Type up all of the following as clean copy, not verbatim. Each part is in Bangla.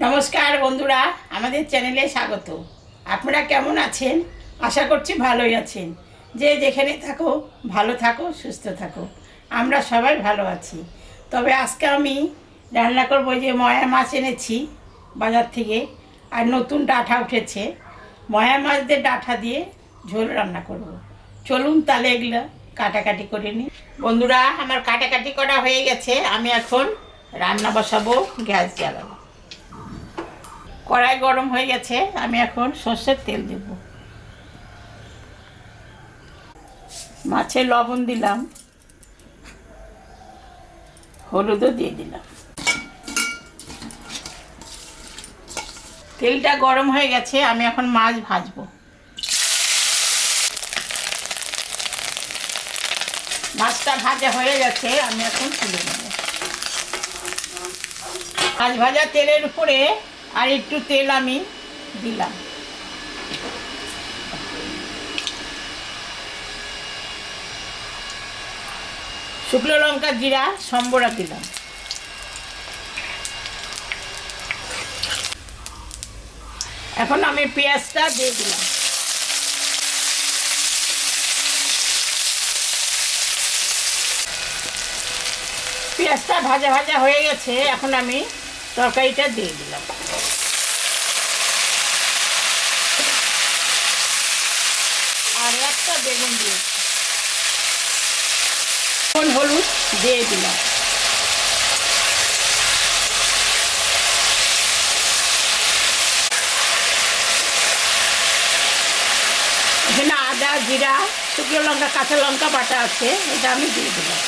নমস্কার বন্ধুরা, আমাদের চ্যানেলে স্বাগত। আপনারা কেমন আছেন? আশা করছি ভালোই আছেন। যে যেখানে থাকো ভালো থাকো, সুস্থ থাকো। আমরা সবাই ভালো আছি। তবে আজকে আমি রান্না করবো, যে ময়া মাছ এনেছি বাজার থেকে, আর নতুন ডাঁটা উঠেছে। ময়া মাছদের ডাঁটা দিয়ে ঝোল রান্না করব। চলুন তাহলে এগুলো কাটাকাটি করে নিই। বন্ধুরা, আমার কাটাকাটি করা হয়ে গেছে। আমি এখন রান্না বসাবো, গ্যাস জ্বালাবো। কড়াই গরম হয়ে গেছে, আমি এখন সর্ষের তেল দেব। মাছে লবণ দিলাম, হলুদও দিয়ে দিলাম। তেলটা গরম হয়ে গেছে, আমি এখন মাছ ভাজবো। মাছটা ভাজা হয়ে গেছে, আমি এখন তুলে নেব। মাছ ভাজা তেলের উপরে আর একটু তেল আমি দিলাম। শুকনো লঙ্কা, জিরা, সম্বরা দিলাম। এখন আমি পেঁয়াজটা দিয়ে দিলাম। পেঁয়াজটা ভাজা ভাজা হয়ে গেছে, এখন আমি তরকারিটা দিয়ে দিলাম। আর একটা বেগুন দিয়েছি, হলুদ দিয়ে দিলাম। এখানে আদা, জিরা, শুকনো লঙ্কা, কাঁচা লঙ্কা বাটা আছে, এটা আমি দিয়ে দিলাম।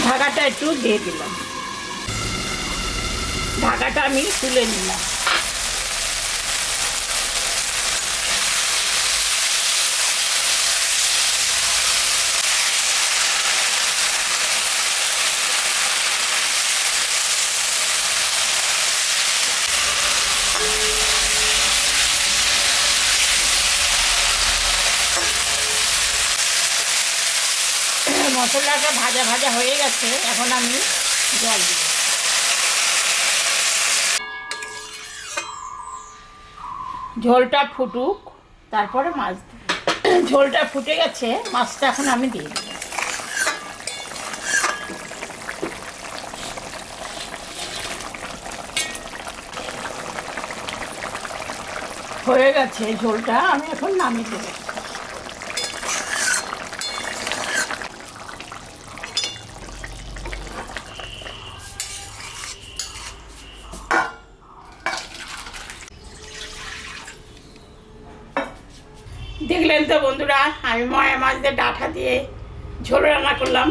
ঢাকাটা একটু দিয়ে দিলাম। ঢাকাটা আমি তুলে নিলাম। মশলাটা ভাজা ভাজা হয়ে গেছে, এখন আমি জল দিব। ঝোলটা ফুটুক, তারপরে মাছ দেব। ঝোলটা ফুটে গেছে, মাছটা এখন আমি দিয়ে দেব। হয়ে গেছে ঝোলটা, আমি এখন নামিয়ে দেব। দেখলেন তো বন্ধুরা, আমি ময়া মাছদের ডাঁটা দিয়ে ঝোল রান্না করলাম।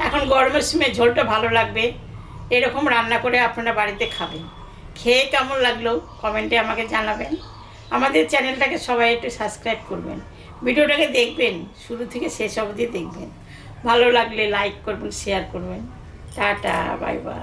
এখন গরমের সময় ঝোলটা ভালো লাগবে। এরকম রান্না করে আপনারা বাড়িতে খাবেন। খেয়ে কেমন লাগলো কমেন্টে আমাকে জানাবেন। আমাদের চ্যানেলটাকে সবাই একটু সাবস্ক্রাইব করবেন। ভিডিওটাকে দেখবেন, শুরু থেকে শেষ অবধি দেখবেন। ভালো লাগলে লাইক করবেন, শেয়ার করবেন। Tata, bye bye.